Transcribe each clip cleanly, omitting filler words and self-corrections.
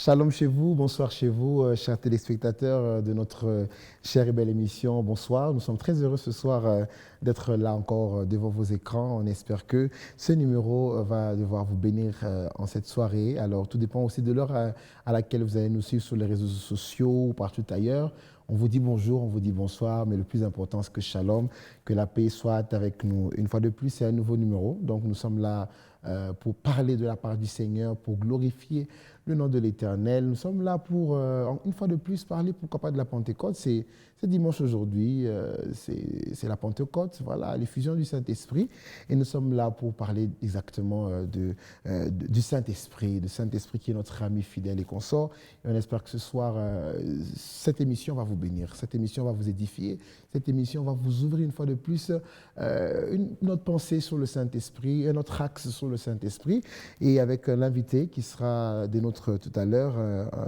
Shalom chez vous, bonsoir chez vous, chers téléspectateurs de notre chère et belle émission. Bonsoir, nous sommes très heureux ce soir d'être là encore devant vos écrans. On espère que ce numéro va devoir vous bénir en cette soirée. Alors, tout dépend aussi de l'heure à laquelle vous allez nous suivre sur les réseaux sociaux ou partout ailleurs. On vous dit bonjour, on vous dit bonsoir, mais le plus important, c'est que shalom, que la paix soit avec nous. Une fois de plus, c'est un nouveau numéro. Donc, nous sommes là pour parler de la part du Seigneur, pour glorifier le nom de l'Éternel. Nous sommes là pour, une fois de plus, parler, pourquoi pas, de la Pentecôte. C'est dimanche aujourd'hui, c'est la Pentecôte, voilà, l'effusion du Saint-Esprit. Et nous sommes là pour parler exactement du Saint-Esprit, qui est notre ami fidèle et consort. Et on espère que ce soir, cette émission va vous bénir, cette émission va vous édifier, cette émission va vous ouvrir une fois de plus notre pensée sur le Saint-Esprit, un autre axe sur le Saint-Esprit. Et avec l'invité qui sera des nôtres tout à l'heure,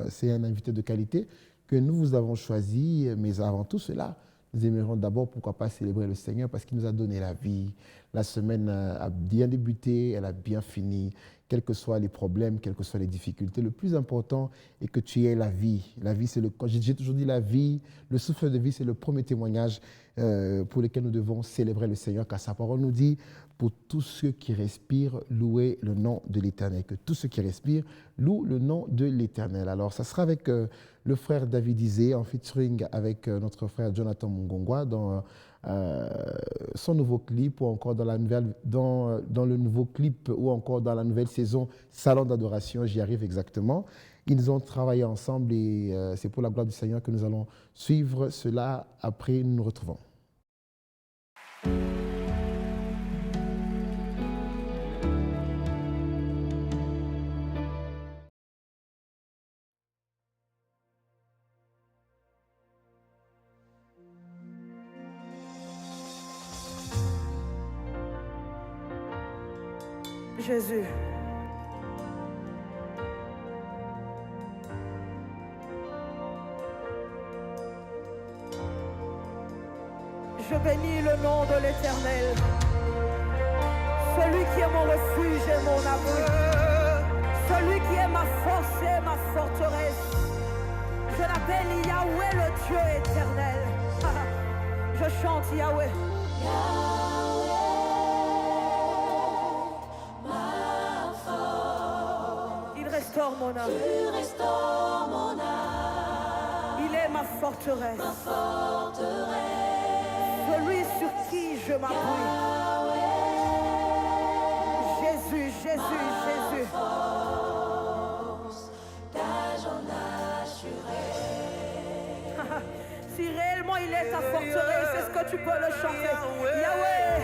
c'est un invité de qualité que nous vous avons choisi. Mais avant tout cela, nous aimerions d'abord, pourquoi pas, célébrer le Seigneur parce qu'il nous a donné la vie. La semaine a bien débuté, elle a bien fini. Quels que soient les problèmes, quelles que soient les difficultés, le plus important est que tu aies la vie. La vie, c'est j'ai toujours dit la vie, le souffle de vie, c'est le premier témoignage pour lequel nous devons célébrer le Seigneur, car sa parole nous dit, pour tous ceux qui respirent, louez le nom de l'Éternel. Que tous ceux qui respirent louent le nom de l'Éternel. Alors, ça sera avec le frère David Isé, en featuring avec notre frère Jonathan Mungongwa dans son nouveau clip, ou encore dans le nouveau clip, ou encore dans la nouvelle saison Salon d'adoration, j'y arrive exactement. Ils ont travaillé ensemble et c'est pour la gloire du Seigneur que nous allons suivre cela. Après, nous nous retrouvons. Jésus. Je bénis le nom de l'Éternel, celui qui est mon refuge et mon abri, celui qui est ma force et ma forteresse. Je l'appelle Yahweh, le Dieu éternel. Je chante Yahweh. Restaure mon âme. Tu restaures mon âme. Il est ma forteresse. Ma forteresse. Celui sur qui je m'appuie. Jésus, Jésus, Jésus. Force, d'âge en assuré. Si réellement il est ta forteresse, est-ce que tu peux le chanter? Yahweh.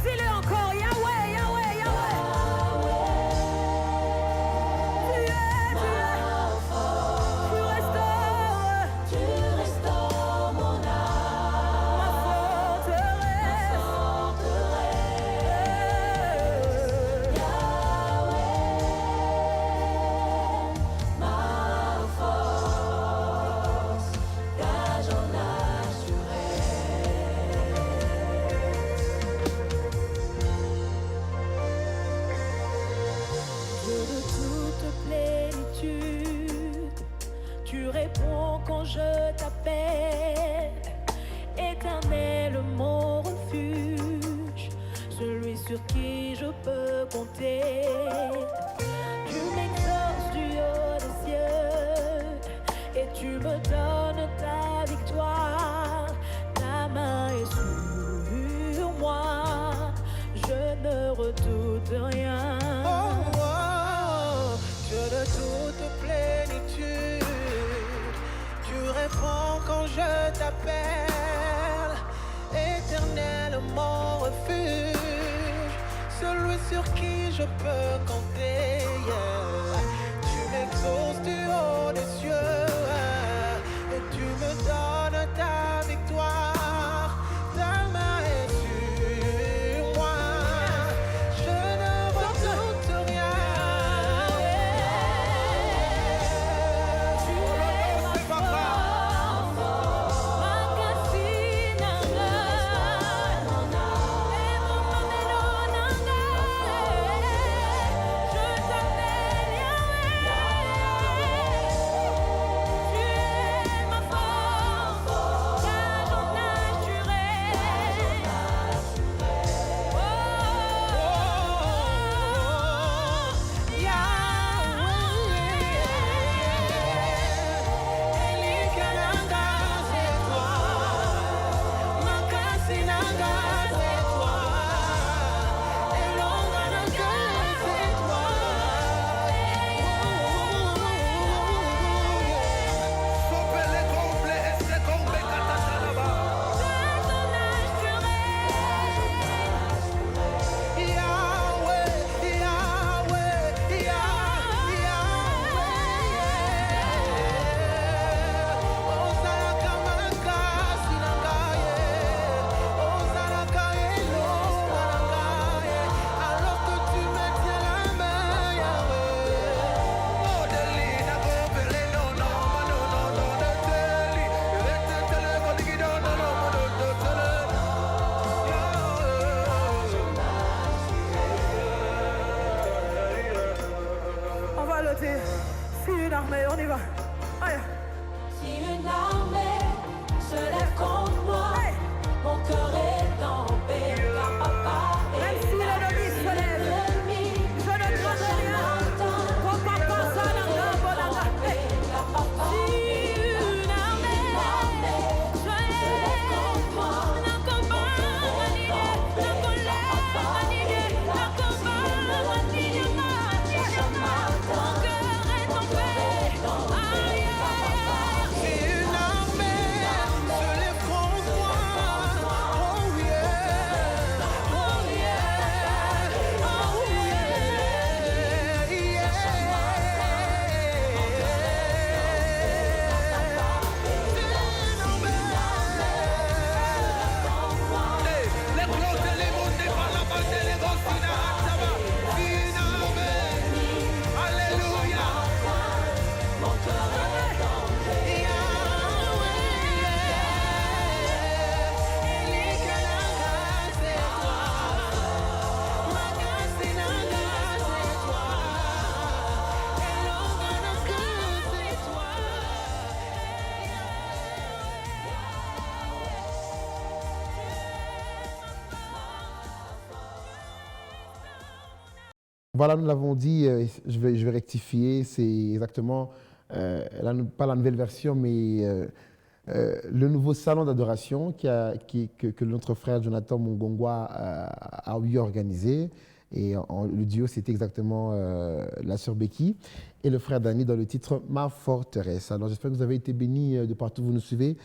Dis-le encore, Yahweh, Yahweh, Yahweh. Tu restaures mon âme. Ma forteresse. Yahweh, ma force, d'âge en assuré. Tu réponds quand je t'appelle, Éternel mon refuge, celui sur qui je peux compter. Tu m'exauces du haut des cieux et tu me donnes ta victoire. Ta main est sur moi, je ne redoute rien. De toute plénitude, tu réponds quand je t'appelle, Éternel mon refuge, celui sur qui je peux compter. Tu m'exauces du haut des cieux Voilà, nous l'avons dit, je vais rectifier, c'est exactement, pas la nouvelle version, mais le nouveau salon d'adoration que notre frère Jonathan Mungongwa a eu organisé. Et le duo, c'était exactement la sœur Becky et le frère Danny dans le titre Ma forteresse. Alors j'espère que vous avez été bénis de partout où vous nous suivez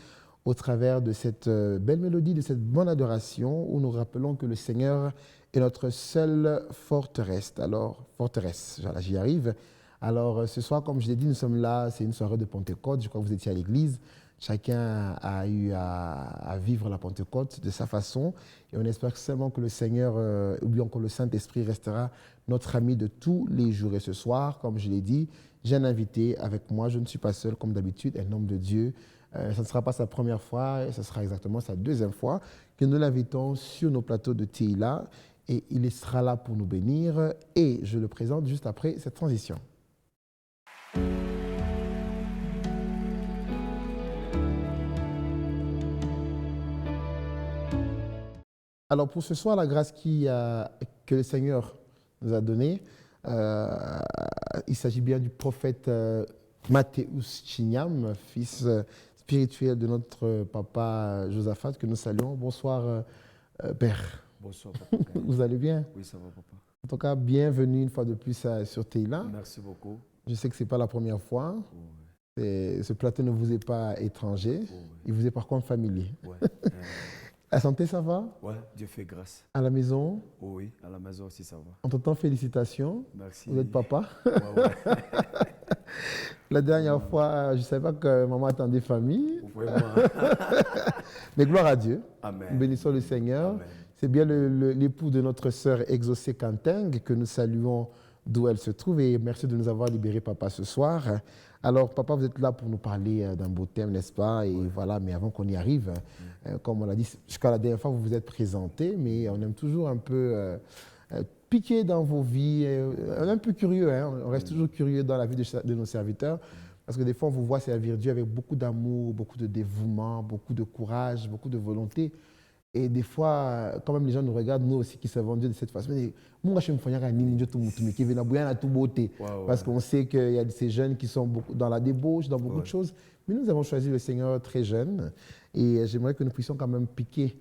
au travers de cette belle mélodie, de cette bonne adoration où nous rappelons que le Seigneur est notre seule forteresse. Alors, forteresse, voilà, j'y arrive. Alors ce soir, comme je l'ai dit, nous sommes là, c'est une soirée de Pentecôte. Je crois que vous étiez à l'église. Chacun a eu à vivre la Pentecôte de sa façon. Et on espère seulement que le Seigneur, ou bien que le Saint-Esprit restera notre ami de tous les jours. Et ce soir, comme je l'ai dit, j'ai un invité avec moi. Je ne suis pas seul, comme d'habitude, un homme de Dieu. Ce ne sera pas sa première fois, ce sera exactement sa deuxième fois que nous l'invitons sur nos plateaux de TILA. Et il sera là pour nous bénir. Et je le présente juste après cette transition. Alors pour ce soir, la grâce que le Seigneur nous a donnée, il s'agit bien du prophète Mathéus Chignam, fils spirituel de notre papa Josaphat, que nous saluons. Bonsoir, Père. Bonsoir, papa. Vous allez bien? Oui, ça va, papa. En tout cas, bienvenue une fois de plus sur TILA. Merci beaucoup. Je sais que ce n'est pas la première fois. Oh, Ce plateau ne vous est pas étranger. oh, oui. Il vous est par contre familier. Ouais. La santé, ça va? Ouais, Dieu fait grâce. À la maison? Oh, oui, à la maison aussi, ça va. Entre-temps, félicitations. Merci. Vous êtes papa. Ouais, ouais. La dernière fois, je ne savais pas que maman attendait famille. Vraiment. Mais gloire à Dieu. Amen. Bénissons le Seigneur. Amen. C'est bien l'époux de notre sœur Exaucée Kanteng que nous saluons d'où elle se trouve. Et merci de nous avoir libéré, papa, ce soir. Alors, papa, vous êtes là pour nous parler d'un beau thème, n'est-ce pas? Et voilà, mais avant qu'on y arrive, comme on l'a dit, jusqu'à la dernière fois, vous vous êtes présenté, mais on aime toujours un peu piquer dans vos vies, un peu curieux, hein? On reste toujours curieux dans la vie de nos serviteurs, parce que des fois, on vous voit servir Dieu avec beaucoup d'amour, beaucoup de dévouement, beaucoup de courage, beaucoup de volonté. Et des fois, quand même les gens nous regardent, nous aussi qui servons Dieu de cette façon, parce qu'on sait qu'il y a ces jeunes qui sont dans la débauche, dans beaucoup de choses. Mais nous avons choisi le Seigneur très jeune et j'aimerais que nous puissions quand même piquer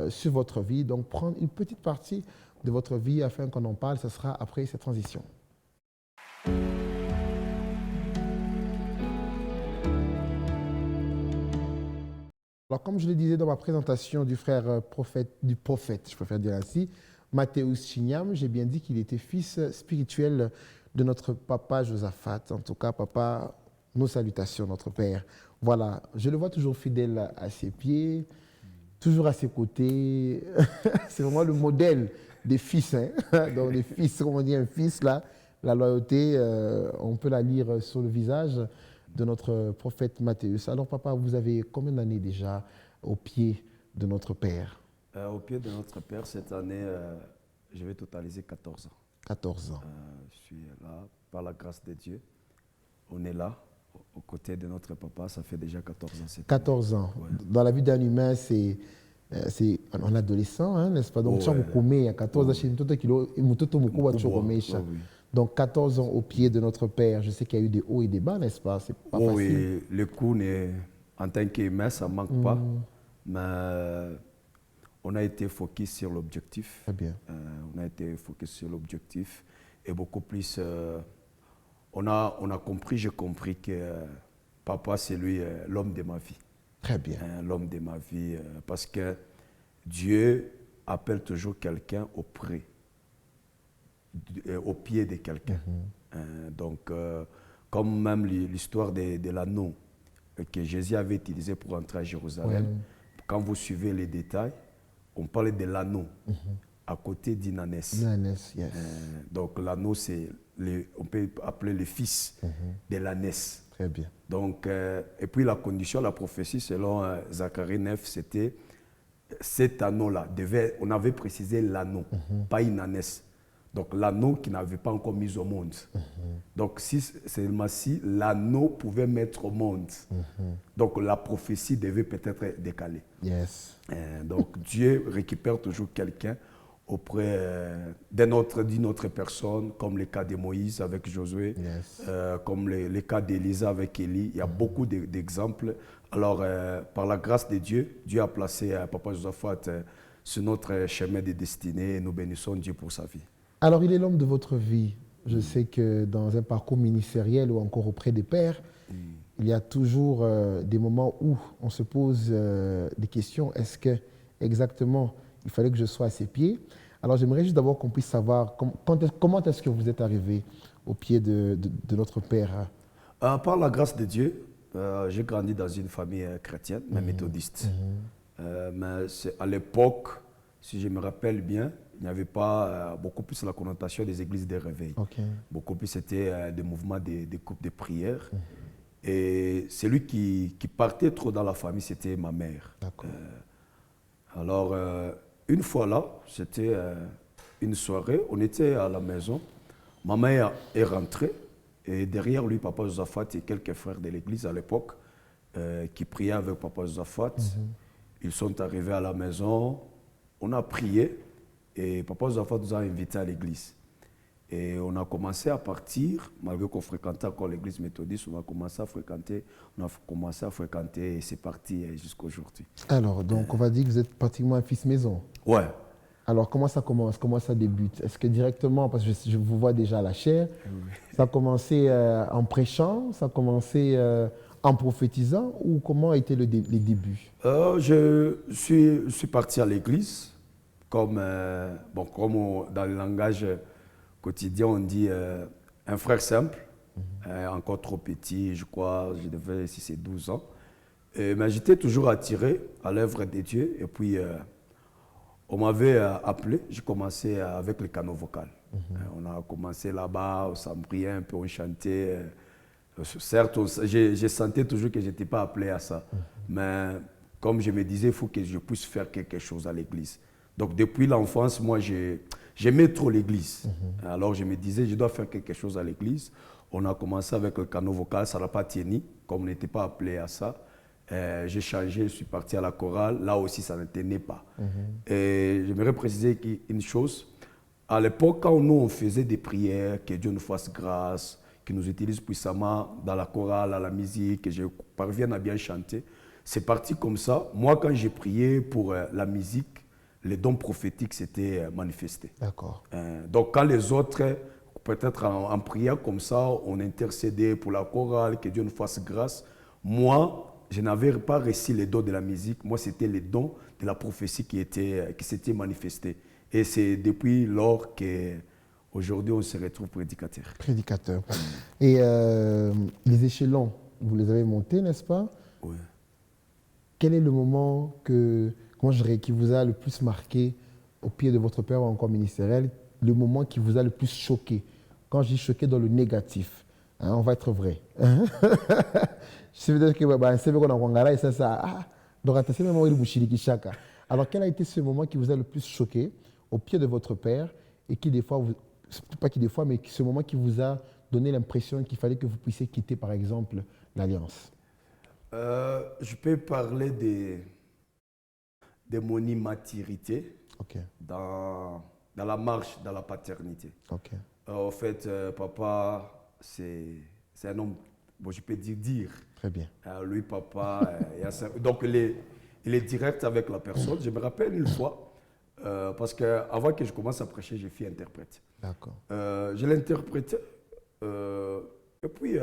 sur votre vie, donc prendre une petite partie de votre vie afin qu'on en parle. Ce sera après cette transition. Alors, comme je le disais dans ma présentation du frère prophète, je préfère dire ainsi, Mathéus Chignam, j'ai bien dit qu'il était fils spirituel de notre papa Josaphat. En tout cas, papa, nos salutations, notre père. Voilà, je le vois toujours fidèle à ses pieds, toujours à ses côtés. C'est vraiment le modèle des fils. Hein? Donc, les fils, comme on dit un fils, là, la loyauté, on peut la lire sur le visage de notre prophète Mathéus. Alors, papa, vous avez combien d'années déjà au pied de notre Père? Au pied de notre Père, cette année, je vais totaliser 14 ans. 14 ans. Je suis là, par la grâce de Dieu. On est là, aux côtés de notre papa, ça fait déjà 14 ans. 14 ans. Ouais. Dans la vie d'un humain, c'est un adolescent, hein, n'est-ce pas? Donc, il y a 14 ans, donc 14 ans au pied de notre Père. Je sais qu'il y a eu des hauts et des bas, n'est-ce pas? C'est pas facile. Oui, le coup, en tant qu'humain, ça ne manque pas. Mais on a été focus sur l'objectif. Très bien. On a été focus sur l'objectif. Et beaucoup plus, on a compris, j'ai compris que papa, c'est lui l'homme de ma vie. Très bien. L'homme de ma vie. Parce que Dieu appelle toujours quelqu'un au pied de quelqu'un. Donc, comme même l'histoire de l'anneau que Jésus avait utilisé pour entrer à Jérusalem, quand vous suivez les détails, on parle de l'anneau à côté d'une ânesse. Yes. Donc, l'anneau, on peut appeler le fils de l'ânesse. Très bien. Donc, et puis la condition, la prophétie, selon Zacharie 9, c'était cet anneau-là. On avait précisé l'anneau, pas une ânesse. Donc, l'anneau qui n'avait pas encore mis au monde. Donc, seulement si l'anneau pouvait mettre au monde. Donc, la prophétie devait peut-être décaler. Yes. Donc, Dieu récupère toujours quelqu'un auprès d'une autre personne, comme le cas de Moïse avec Josué, Yes. comme les cas d'Élisa avec Élie. Il y a beaucoup d'exemples. Alors, par la grâce de Dieu, Dieu a placé Papa Josaphat sur notre chemin de destinée et nous bénissons Dieu pour sa vie. Alors, il est l'homme de votre vie. Je sais que dans un parcours ministériel ou encore auprès des pères, il y a toujours des moments où on se pose des questions. Est-ce que exactement il fallait que je sois à ses pieds? Alors, j'aimerais juste d'abord qu'on puisse savoir comment est-ce que vous êtes arrivé au pied de notre père. Par la grâce de Dieu, j'ai grandi dans une famille chrétienne, mais méthodiste. Mais à l'époque, si je me rappelle bien, il n'y avait pas beaucoup plus la connotation des églises de réveil. Okay. Beaucoup plus c'était des mouvements, des couples de prière. Et celui qui partait trop dans la famille, c'était ma mère. D'accord. Alors, une fois là, c'était une soirée, on était à la maison. Ma mère est rentrée et derrière lui, Papa Josaphat et quelques frères de l'église à l'époque qui priaient avec Papa Josaphat. Ils sont arrivés à la maison, on a prié et Papa Josaphat nous a invités à l'église. Et on a commencé à partir, malgré qu'on fréquentait encore l'église méthodiste, on a commencé à fréquenter et c'est parti jusqu'à aujourd'hui. Alors, donc, on va dire que vous êtes pratiquement un fils maison. Ouais. Alors, comment ça commence? Comment ça débute? Est-ce que directement, parce que je vous vois déjà à la chair, ça a commencé en prêchant, ça a commencé en prophétisant, ou comment a été les débuts? Je suis parti à l'église, comme dans le langage quotidien, on dit un frère simple, encore trop petit, je crois, je devais, si c'est 12 ans. Mais j'étais toujours attiré à l'œuvre de Dieu. Et puis, on m'avait appelé, j'ai commencé avec le canot vocal. On a commencé là-bas, on s'embriait un peu, on chantait. Certes, je sentais toujours que je n'étais pas appelé à ça. Mais comme je me disais, il faut que je puisse faire quelque chose à l'église. Donc, depuis l'enfance, moi, j'aimais trop l'église. Alors, je me disais, je dois faire quelque chose à l'église. On a commencé avec le canot vocal, ça n'a pas tenu, comme on n'était pas appelé à ça. J'ai changé, je suis parti à la chorale. Là aussi, ça ne tenait pas. Et j'aimerais préciser une chose. À l'époque, quand nous, on faisait des prières, que Dieu nous fasse grâce, qu'il nous utilise puissamment dans la chorale, à la musique, que je parvienne à bien chanter, c'est parti comme ça. Moi, quand j'ai prié pour la musique, les dons prophétiques s'étaient manifestés. D'accord. Donc, quand les autres, peut-être en prière comme ça, on intercédait pour la chorale, que Dieu nous fasse grâce, moi, je n'avais pas reçu les dons de la musique. Moi, c'était les dons de la prophétie qui s'étaient manifestés. Et c'est depuis lors qu'aujourd'hui, on se retrouve prédicateur. Prédicateur. Et les échelons, vous les avez montés, n'est-ce pas? Oui. Quel est le moment qui vous a le plus marqué au pied de votre père ou encore ministériel, le moment qui vous a le plus choqué? Quand je dis choqué dans le négatif, hein, on va être vrai. Je sais que c'est vrai qu'on a et ça. Donc, c'est le moment où il chaka. Alors, quel a été ce moment qui vous a le plus choqué au pied de votre père et qui, des fois, mais ce moment qui vous a donné l'impression qu'il fallait que vous puissiez quitter, par exemple, l'Alliance? Je peux parler de mon immaturité dans la marche, dans la paternité. En fait, papa, c'est un homme, bon, je peux dire. Très bien. Lui, papa, donc il est direct avec la personne. Je me rappelle une fois, parce qu'avant que je commence à prêcher, j'ai fait interprète. D'accord. Je l'interprétais, et puis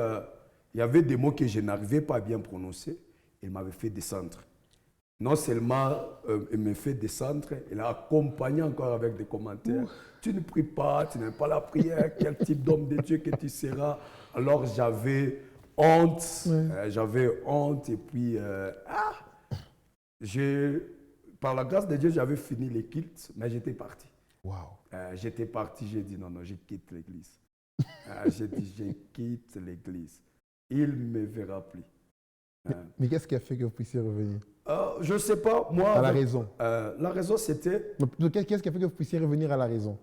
il y avait des mots que je n'arrivais pas à bien prononcer. Il m'avait fait descendre. Non seulement il me fait descendre, il a accompagné encore avec des commentaires. Tu ne pries pas, tu n'aimes pas la prière, quel type d'homme de Dieu que tu seras. Alors j'avais honte, et puis par la grâce de Dieu, j'avais fini les cultes, mais j'étais parti. Wow. J'étais parti, j'ai dit non, je quitte l'église. J'ai dit, je quitte l'église. Il ne me verra plus. Mais qu'est-ce qui a fait que vous puissiez revenir? Je ne sais pas, moi... À la raison. La raison, c'était... Qu'est-ce qui a fait que vous puissiez revenir à la raison?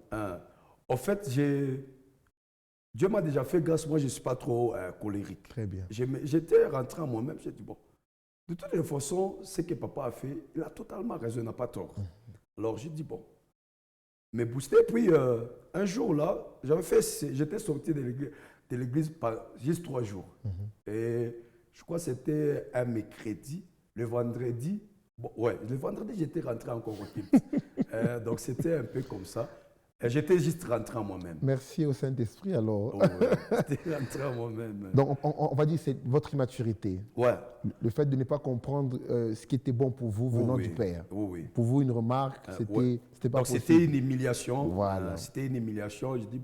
En fait, Dieu m'a déjà fait grâce, moi je ne suis pas trop colérique. Très bien. J'étais rentré en moi-même, j'ai dit, bon, de toutes les façons, ce que papa a fait, il a totalement raison, il n'a pas tort. Alors j'ai dit, bon, me boosté. Puis un jour là, j'étais sorti de l'église juste 3 jours. Et je crois que c'était un mercredi. Le vendredi, bon, ouais, le vendredi j'étais rentré encore au culte. Donc c'était un peu comme ça. Et j'étais juste rentré en moi-même. Merci au Saint-Esprit alors. Oh, ouais, j'étais rentré en moi-même. Donc on va dire que c'est votre immaturité. Ouais. Le fait de ne pas comprendre ce qui était bon pour vous venant du Père. Oui. Pour vous, une remarque, Ouais. c'était pas Donc possible. c'était une humiliation. Voilà. C'était une humiliation. Je dis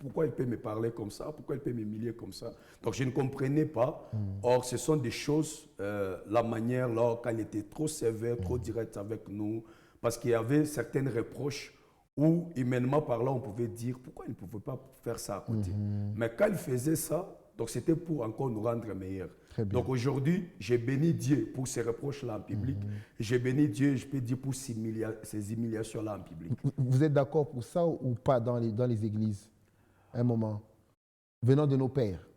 pourquoi il peut me parler comme ça? Pourquoi il peut m'humilier comme ça? Donc je ne comprenais pas. Or, ce sont des choses, la manière, là, quand il était trop sévère, trop direct avec nous, parce qu'il y avait certaines reproches où, humainement parlant, on pouvait dire pourquoi il ne pouvait pas faire ça à côté. Mais quand il faisait ça, donc c'était pour encore nous rendre meilleurs. Très bien. Donc aujourd'hui, j'ai béni Dieu pour ces reproches-là en public. J'ai béni Dieu, je peux dire, pour ces humiliations-là en public. Vous êtes d'accord pour ça ou pas dans les églises? Un moment. Venant de nos pères.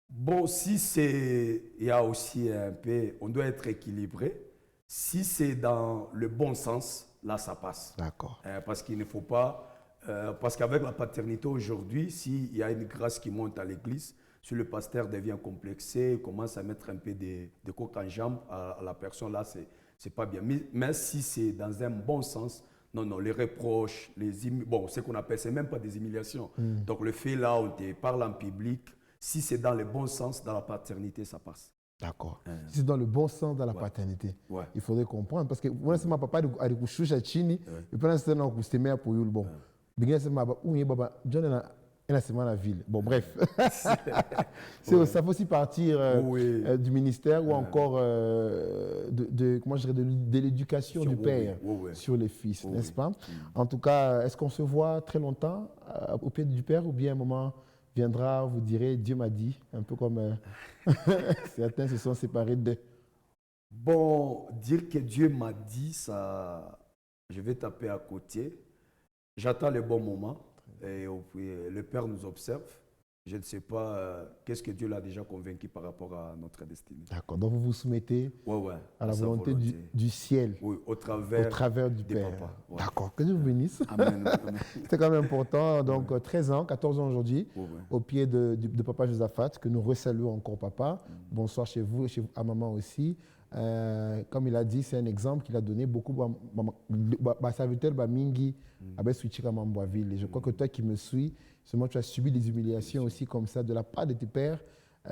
Bon, si c'est, il y a aussi un peu, on doit être équilibré. Si c'est dans le bon sens, là, ça passe. D'accord. Parce qu'il ne faut pas, parce qu'avec la paternité aujourd'hui, s'il y a une grâce qui monte à l'église, si le pasteur devient complexé, commence à mettre un peu de coq en jambe à la personne, là, c'est pas bien. Mais si c'est dans un bon sens, non, les reproches, bon, ce qu'on appelle, c'est même pas des humiliations. Donc le fait là, on te parle en public, si c'est dans le bon sens, dans la paternité, ça passe. D'accord. Si c'est dans le bon sens dans la paternité. Ouais. Il faudrait comprendre. Parce que moi, c'est ma papa a kushusha chini. Et pendant ce temps, on s'est mis à pouiller le bon. Bien, c'est ma papa. Où est baba? John est dans la ville. Bon, bref. Ça fait aussi partir du ministère ou encore comment je dirais, de l'éducation du père sur les fils, n'est-ce pas? En tout cas, est-ce qu'on se voit très longtemps au pied du père ou bien à un moment viendra, vous direz, Dieu m'a dit, un peu comme certains se sont séparés d'eux. Bon, dire que Dieu m'a dit, ça, je vais taper à côté. J'attends le bon moment et le Père nous observe. Je ne sais pas qu'est-ce que Dieu l'a déjà convaincu par rapport à notre destinée. D'accord, donc vous vous soumettez à la volonté du ciel, au travers du Père. Papa. Ouais. D'accord, que Dieu vous bénisse. Amen. C'était quand même important. Donc 13 ans, 14 ans aujourd'hui, au pied de Papa Josaphat, que nous resaluons encore Papa. Bonsoir chez vous et à maman aussi. Comme il a dit, c'est un exemple qu'il a donné beaucoup. Serviteur Mingi, et je crois que toi qui me suis, seulement tu as subi des humiliations aussi comme ça de la part de tes pères.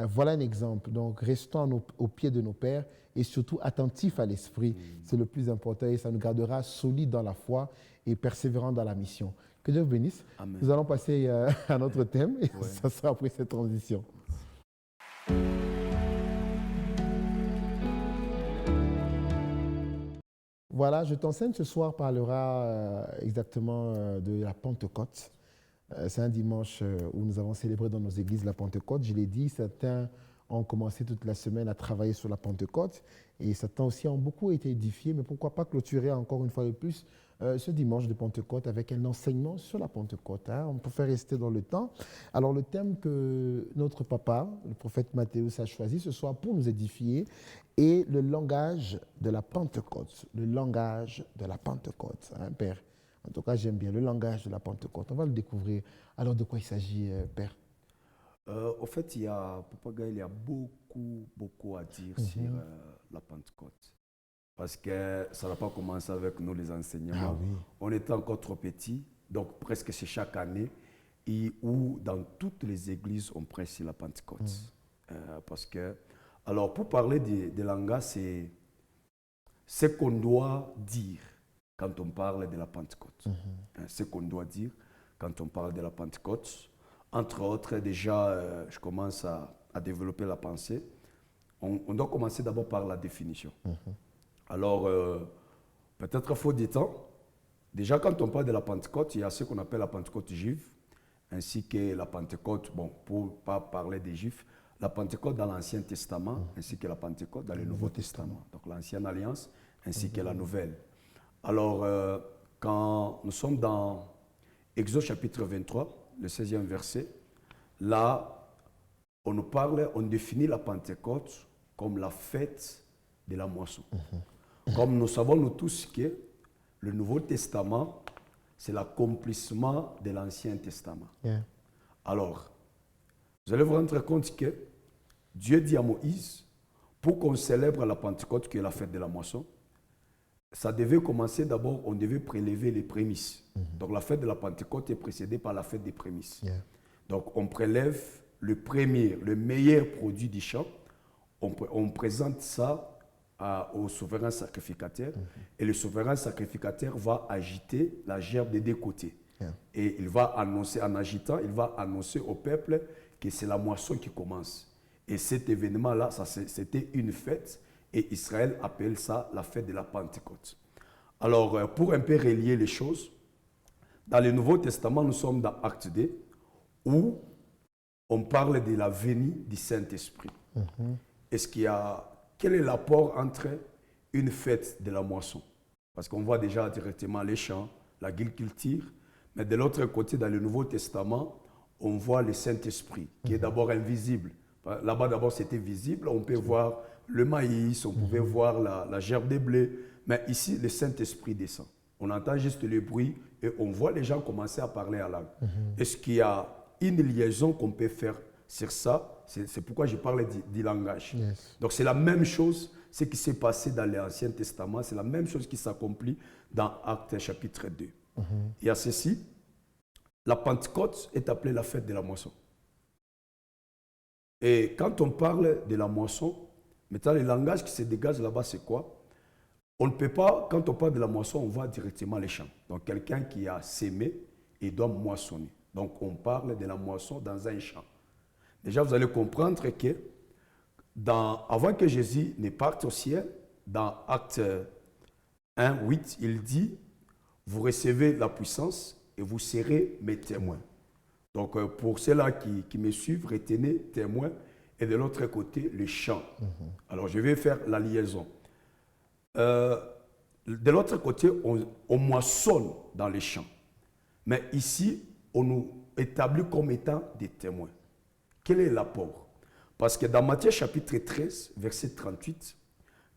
Voilà un exemple. Donc, restons au pied de nos pères et surtout attentifs à l'esprit. C'est le plus important et ça nous gardera solides dans la foi et persévérants dans la mission. Que Dieu vous bénisse. Amen. Nous allons passer à notre thème et ça sera après cette transition. Voilà, Je t'enseigne ce soir parlera exactement de la Pentecôte. C'est un dimanche où nous avons célébré dans nos églises la Pentecôte. Je l'ai dit, certains ont commencé toute la semaine à travailler sur la Pentecôte et certains aussi ont beaucoup été édifiés. Mais pourquoi pas clôturer encore une fois de plus ce dimanche de Pentecôte avec un enseignement sur la Pentecôte. On peut faire rester dans le temps. Alors le thème que notre papa, le prophète Matthéus, a choisi ce soir pour nous édifier est le langage de la Pentecôte. Le langage de la Pentecôte, Père. En tout cas, j'aime bien le langage de la Pentecôte. On va le découvrir. Alors, de quoi il s'agit, Père? Au fait, Papa Gaël, il y a beaucoup à dire sur la Pentecôte. Parce que ça n'a pas commencé avec nous, les enseignants. On était encore trop petits, donc presque c'est chaque année, où dans toutes les églises, on prêche sur la Pentecôte. Parce que, alors, pour parler de langage, c'est ce qu'on doit dire quand on parle de la Pentecôte. Ce qu'on doit dire quand on parle de la Pentecôte. Entre autres, déjà, je commence à développer la pensée. On doit commencer d'abord par la définition. Alors, peut-être faut du temps. Déjà, quand on parle de la Pentecôte, il y a ce qu'on appelle la Pentecôte juive, ainsi que la Pentecôte, bon, pour ne pas parler des Juifs, la Pentecôte dans l'Ancien Testament, ainsi que la Pentecôte dans le Nouveau Testament. Donc, l'Ancienne Alliance, ainsi que la Nouvelle. Alors, quand nous sommes dans Exode chapitre 23, le 16e verset, là, on nous parle, on définit la Pentecôte comme la fête de la moisson. Comme nous savons nous tous que le Nouveau Testament, c'est l'accomplissement de l'Ancien Testament. Yeah. Alors, vous allez vous rendre compte que Dieu dit à Moïse, pour qu'on célèbre la Pentecôte, qui est la fête de la moisson, ça devait commencer d'abord, on devait prélever les prémices. Donc la fête de la Pentecôte est précédée par la fête des prémices. Yeah. Donc on prélève le premier, le meilleur produit du champ, on présente ça au souverain sacrificateur, et le souverain sacrificateur va agiter la gerbe des deux côtés. Yeah. Et il va annoncer, en agitant, il va annoncer au peuple que c'est la moisson qui commence. Et cet événement-là, c'était une fête, et Israël appelle ça la fête de la Pentecôte. Alors, pour un peu relier les choses, dans le Nouveau Testament, nous sommes dans Acte 2, où on parle de la venue du Saint-Esprit. Est-ce qu'il y a, quel est l'apport entre une fête de la moisson? Parce qu'on voit déjà directement les champs, l'agriculture, mais de l'autre côté, dans le Nouveau Testament, on voit le Saint-Esprit, qui est d'abord invisible. Là-bas, d'abord, c'était visible. On peut voir le maïs, on pouvait voir la gerbe de blé. Mais ici, le Saint-Esprit descend. On entend juste le bruit et on voit les gens commencer à parler en langue. Est-ce qu'il y a une liaison qu'on peut faire sur ça? C'est pourquoi je parle du langage. Yes. Donc, c'est la même chose, ce qui s'est passé dans l'Ancien Testament. C'est la même chose qui s'accomplit dans Actes chapitre 2. Et à ceci, la Pentecôte est appelée la fête de la moisson. Et quand on parle de la moisson, maintenant le langage qui se dégage là-bas, c'est quoi? On ne peut pas, quand on parle de la moisson, on voit directement les champs. Donc quelqu'un qui a sémé, il doit moissonner. Donc on parle de la moisson dans un champ. Déjà, vous allez comprendre que avant que Jésus ne parte au ciel, dans Acte 1, 8, il dit, vous recevez la puissance et vous serez mes témoins. Donc, pour ceux-là qui me suivent, retenez témoin et de l'autre côté, le champ. Alors, je vais faire la liaison. De l'autre côté, on moissonne dans les champs. Mais ici, on nous établit comme étant des témoins. Quel est l'apport? Parce que dans Matthieu chapitre 13, verset 38,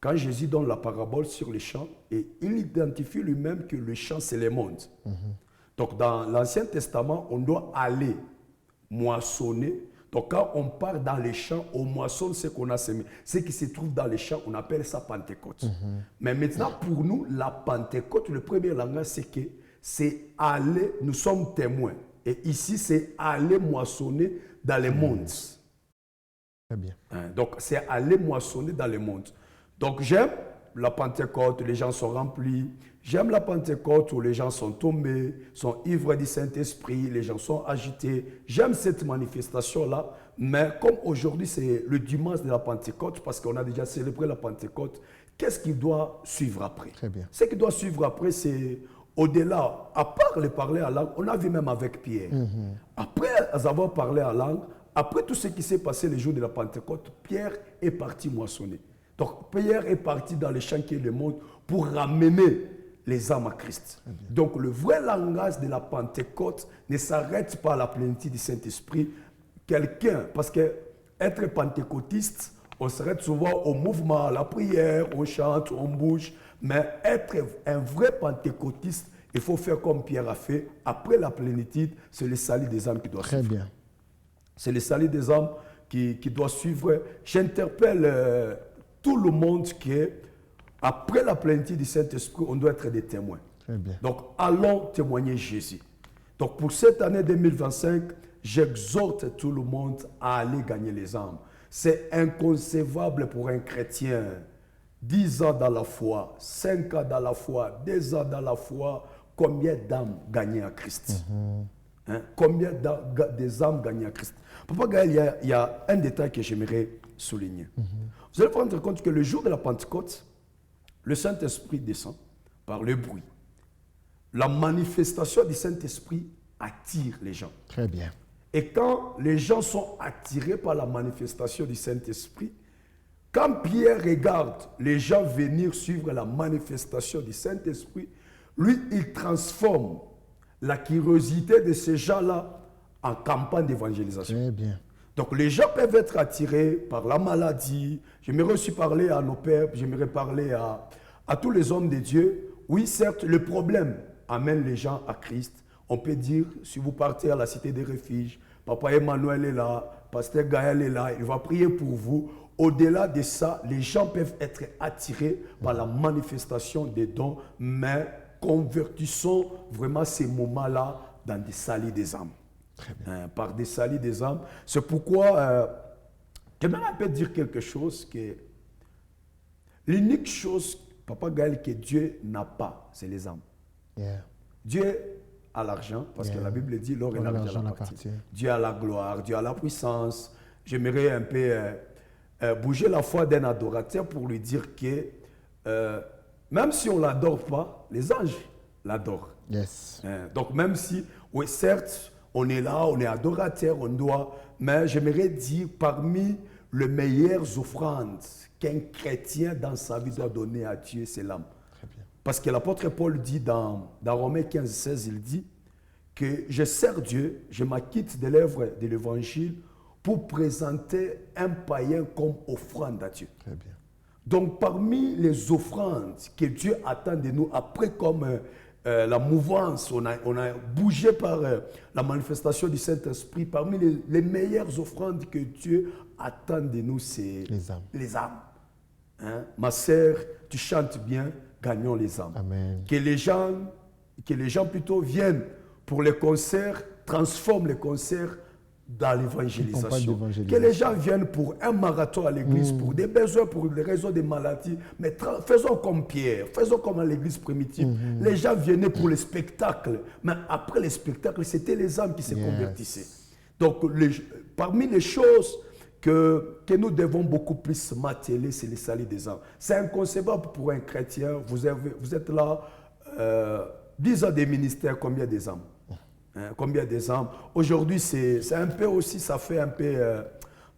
quand Jésus donne la parabole sur les champs, et il identifie lui-même que le champ, c'est le monde. Donc, dans l'Ancien Testament, on doit aller moissonner. Donc, quand on part dans les champs, on moissonne ce qu'on a semé. Ce qui se trouve dans les champs, on appelle ça Pentecôte. Mais maintenant, pour nous, la Pentecôte, le premier langage, c'est que c'est aller, nous sommes témoins. Et ici, c'est aller moissonner dans le monde. Très bien. Donc, c'est aller moissonner dans le monde. Donc, j'aime la Pentecôte, les gens sont remplis. J'aime la Pentecôte où les gens sont tombés, sont ivres du Saint-Esprit, les gens sont agités. J'aime cette manifestation-là, mais comme aujourd'hui c'est le dimanche de la Pentecôte, parce qu'on a déjà célébré la Pentecôte, qu'est-ce qui doit suivre après? Très bien. Ce qui doit suivre après, c'est au-delà, à part le parler en langue, on a vu même avec Pierre. Après avoir parlé en langue, après tout ce qui s'est passé les jours de la Pentecôte, Pierre est parti moissonner. Donc Pierre est parti dans les champs qui est le monde pour ramener les âmes à Christ. Donc le vrai langage de la Pentecôte ne s'arrête pas à la plénitude du Saint-Esprit. Quelqu'un, parce que être pentecôtiste, on s'arrête souvent au mouvement, à la prière, on chante, on bouge, mais être un vrai pentecôtiste, il faut faire comme Pierre a fait. Après la plénitude, c'est le salut des âmes qui doit suivre. Très bien. C'est le salut des âmes qui doit suivre. J'interpelle tout le monde qui est, après la plénitude du Saint-Esprit, on doit être des témoins. Très bien. Donc, allons témoigner Jésus. Donc, pour cette année 2025, j'exhorte tout le monde à aller gagner les âmes. C'est inconcevable pour un chrétien. 10 ans dans la foi, 5 ans dans la foi, 2 ans dans la foi, combien d'âmes gagnées à Christ? Combien des âmes gagnées à Christ? Papa Gaël, il y a un détail que j'aimerais souligner. Vous allez vous rendre compte que le jour de la Pentecôte, le Saint-Esprit descend par le bruit. La manifestation du Saint-Esprit attire les gens. Très bien. Et quand les gens sont attirés par la manifestation du Saint-Esprit, quand Pierre regarde les gens venir suivre la manifestation du Saint-Esprit, lui, il transforme la curiosité de ces gens-là en campagne d'évangélisation. Très bien. Donc les gens peuvent être attirés par la maladie. J'aimerais aussi parler à nos pères, j'aimerais parler à tous les hommes de Dieu. Oui, certes, le problème amène les gens à Christ. On peut dire, si vous partez à la cité des refuges, Papa Emmanuel est là, Pasteur Gaël est là, il va prier pour vous. Au-delà de ça, les gens peuvent être attirés par la manifestation des dons, mais convertissons vraiment ces moments-là dans des salis des âmes. Par des salis des âmes. C'est pourquoi j'aimerais un peu dire quelque chose que l'unique chose, Papa Gaël, que Dieu n'a pas, c'est les âmes. Yeah. Dieu a l'argent, parce que la Bible dit l'or et l'argent appartiennent. Dieu a la gloire, Dieu a la puissance. J'aimerais un peu bouger la foi d'un adorateur pour lui dire que même si on ne l'adore pas, les anges l'adorent. Yes. Donc même si, oui, certes, on est là, on est adorateur, on doit, mais j'aimerais dire parmi les meilleures offrandes qu'un chrétien dans sa vie doit donner à Dieu, c'est l'âme. Parce que l'apôtre Paul dit dans Romains 15, 16, il dit que je sers Dieu, je m'acquitte de l'œuvre de l'évangile pour présenter un païen comme offrande à Dieu. Très bien. Donc parmi les offrandes que Dieu attend de nous, après comme la mouvance, on a bougé par la manifestation du Saint-Esprit, parmi les meilleures offrandes que Dieu attend de nous, c'est les âmes. Hein? Ma sœur, tu chantes bien, gagnons les âmes. Amen. Que les gens plutôt viennent pour les concerts, transforment les concerts dans l'évangélisation. Que les gens viennent pour un marathon à l'église, pour des besoins, pour des raisons de maladies. Mais faisons comme Pierre, faisons comme à l'église primitive. Les gens venaient pour les spectacles. Mais après les spectacles, c'était les âmes qui se convertissaient. Donc, parmi les choses que nous devons beaucoup plus m'atteler, c'est les salis des âmes. C'est inconcevable pour un chrétien. Vous êtes là, 10 ans de ministère, combien des âmes? Combien des âmes? Aujourd'hui, c'est un peu aussi, ça fait un peu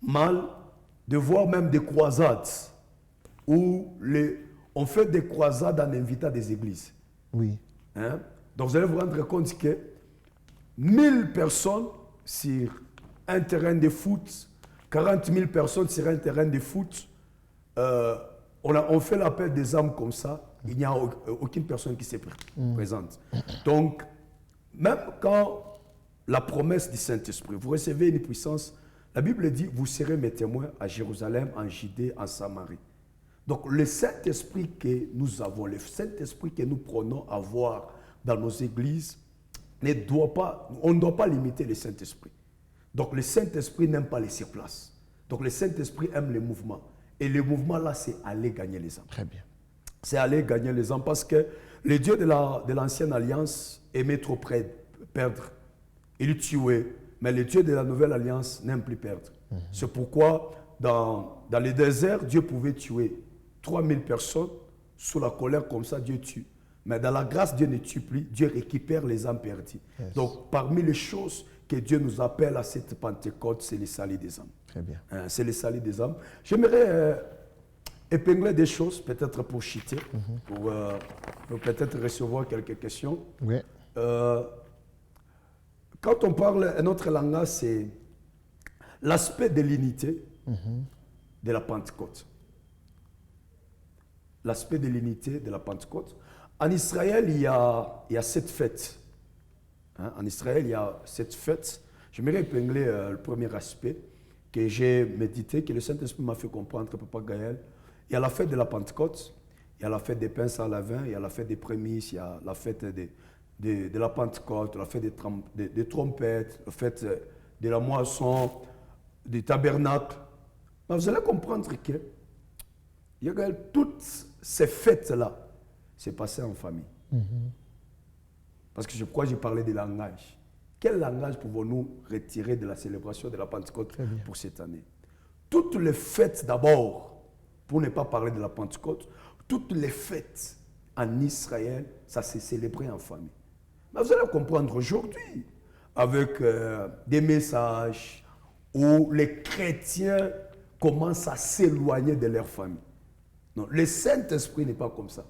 mal de voir même des croisades où on fait des croisades en invitant des églises. Oui. Donc vous allez vous rendre compte que 1000 personnes sur un terrain de foot, 40 000 personnes sur un terrain de foot, on fait l'appel des âmes comme ça, il n'y a aucune personne qui se présente. Donc, même quand la promesse du Saint-Esprit, vous recevez une puissance, la Bible dit, vous serez mes témoins à Jérusalem, en Judée, en Samarie. Donc le Saint-Esprit que nous avons, le Saint-Esprit que nous prenons à voir dans nos églises, on ne doit pas limiter le Saint-Esprit. Donc le Saint-Esprit n'aime pas les surplaces. Donc le Saint-Esprit aime les mouvements. Et le mouvement là, c'est aller gagner les âmes. Très bien. C'est aller gagner les âmes parce que le Dieu de l'ancienne alliance aimait trop perdre. Il tuait. Mais le Dieu de la nouvelle alliance n'aime plus perdre. C'est pourquoi dans le désert, Dieu pouvait tuer 3000 personnes. Sous la colère comme ça, Dieu tue. Mais dans la grâce, Dieu ne tue plus. Dieu récupère les âmes perdues. Yes. Donc parmi les choses que Dieu nous appelle à cette Pentecôte, c'est les salis des âmes. Très bien. C'est les salis des âmes. J'aimerais épingler des choses, peut-être pour chuter, pour peut-être recevoir quelques questions. Oui. Quand on parle un autre langage, c'est l'aspect de l'unité de la Pentecôte. L'aspect de l'unité de la Pentecôte. En Israël, il y a 7 fêtes. En Israël, il y a 7 fêtes. J'aimerais épingler le premier aspect que j'ai médité, que le Saint-Esprit m'a fait comprendre, Papa Gaël. Il y a la fête de la Pentecôte, il y a la fête des pains sans levain, il y a la fête des prémices, il y a la fête de la Pentecôte, la fête des trompettes, la fête de la moisson, du tabernacle. Mais vous allez comprendre que toutes ces fêtes-là, c'est passé en famille. Parce que je crois que j'ai parlé des langages. Quel langage pouvons-nous retirer de la célébration de la Pentecôte pour cette année? Toutes les fêtes d'abord, pour ne pas parler de la Pentecôte, toutes les fêtes en Israël, ça s'est célébré en famille. Mais vous allez comprendre aujourd'hui, avec des messages où les chrétiens commencent à s'éloigner de leur famille. Non, le Saint-Esprit n'est pas comme ça.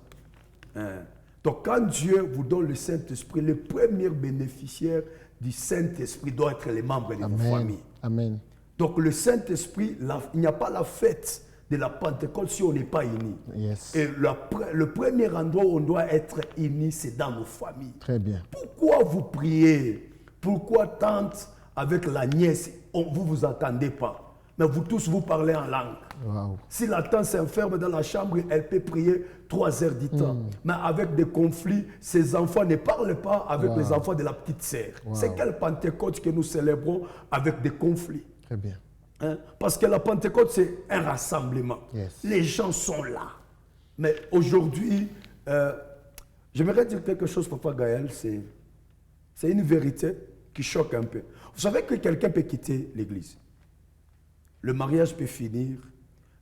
Donc quand Dieu vous donne le Saint-Esprit, le premier bénéficiaire du Saint-Esprit doit être les membres de vos familles. Amen. Donc le Saint-Esprit, il n'y a pas la fête de la Pentecôte si on n'est pas unis. Yes. Et le premier endroit où on doit être unis, c'est dans nos familles. Très bien. Pourquoi vous priez? Pourquoi tante avec la nièce, vous ne vous entendez pas? Mais vous tous, vous parlez en langue. Wow. Si la tante s'enferme dans la chambre, elle peut prier 3 heures du temps. Mais avec des conflits, ses enfants ne parlent pas avec les enfants de la petite sœur. C'est quelle Pentecôte que nous célébrons avec des conflits? Très bien. Hein? Parce que la Pentecôte, c'est un rassemblement. Yes. Les gens sont là. Mais aujourd'hui, j'aimerais dire quelque chose, Papa Gaël, c'est une vérité qui choque un peu. Vous savez que quelqu'un peut quitter l'église. Le mariage peut finir,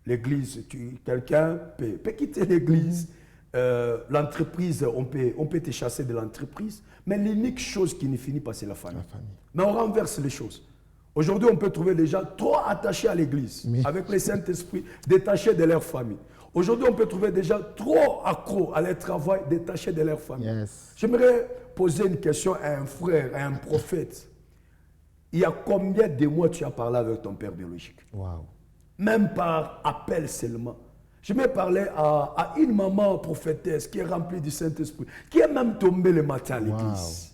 l'église, quelqu'un peut quitter l'église, l'entreprise, on peut te chasser de l'entreprise, mais l'unique chose qui ne finit pas, c'est la famille. Mais on renverse les choses. Aujourd'hui, on peut trouver des gens trop attachés à l'église, avec le Saint-Esprit, détachés de leur famille. Aujourd'hui, on peut trouver des gens trop accros à leur travail, détachés de leur famille. Yes. J'aimerais poser une question à un frère, à un prophète. Il y a combien de mois tu as parlé avec ton père biologique? Wow. Même par appel seulement. Je m'ai parlé à une maman prophétesse qui est remplie du Saint-Esprit, qui est même tombée le matin à l'église.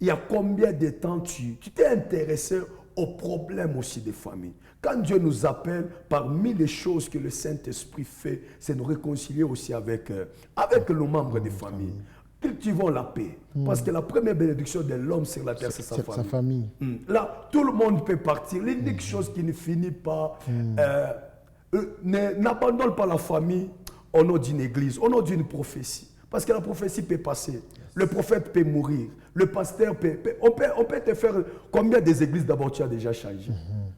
Il y a combien de temps tu t'es intéressé aux problèmes aussi des familles? Quand Dieu nous appelle, parmi les choses que le Saint-Esprit fait, c'est nous réconcilier aussi avec nos membres des familles. Cultivons la paix. Parce que la première bénédiction de l'homme sur la terre, c'est sa famille. Là, tout le monde peut partir. L'unique chose qui ne finit pas, n'abandonne pas la famille au nom d'une église, au nom d'une prophétie. Parce que la prophétie peut passer. Le prophète peut mourir. Le pasteur peut... On peut te faire... Combien des églises d'abord tu as déjà changé?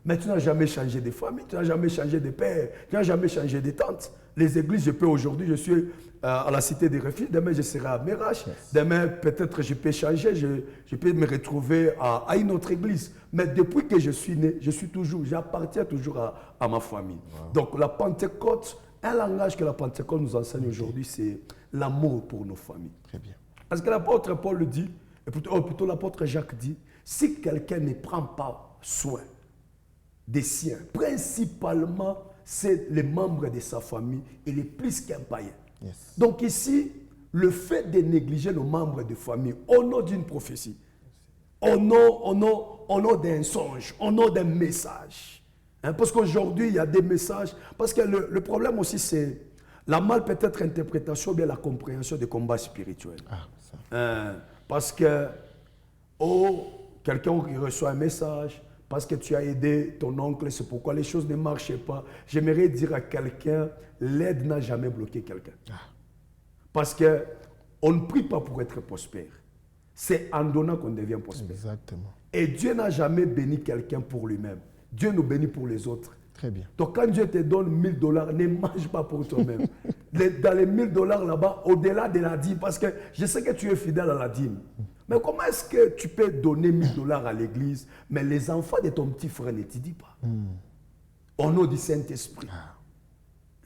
Mais tu n'as jamais changé de famille, tu n'as jamais changé de père, tu n'as jamais changé de tante. Les églises, je peux aujourd'hui, je suis à la cité des refuges, demain je serai à Merache, demain peut-être je peux changer, je peux me retrouver à une autre église. Mais depuis que je suis né, j'appartiens toujours à ma famille. Donc la Pentecôte, un langage que la Pentecôte nous enseigne aujourd'hui, c'est l'amour pour nos familles. Très bien. Parce que l'apôtre Paul le dit, et plutôt l'apôtre Jacques dit, si quelqu'un ne prend pas soin des siens, principalement c'est les membres de sa famille, il est plus qu'un païen. Yes. Donc ici, le fait de négliger nos membres de famille au nom d'une prophétie, au nom d'un songe, au nom d'un message. Hein, parce qu'aujourd'hui, il y a des messages. Parce que le problème aussi, c'est la mal peut-être interprétation, bien la compréhension des combats spirituels. Parce que, quelqu'un qui reçoit un message, parce que tu as aidé ton oncle, c'est pourquoi les choses ne marchaient pas. J'aimerais dire à quelqu'un, l'aide n'a jamais bloqué quelqu'un. Parce qu'on ne prie pas pour être prospère. C'est en donnant qu'on devient prospère. Exactement. Et Dieu n'a jamais béni quelqu'un pour lui-même. Dieu nous bénit pour les autres. Très bien. Donc quand Dieu te donne $1000, ne mange pas pour toi-même. Dans les $1000 là-bas, au-delà de la dîme, parce que je sais que tu es fidèle à la dîme. Mais comment est-ce que tu peux donner $1000 à l'église, mais les enfants de ton petit frère n'étudient pas? Au nom du Saint-Esprit.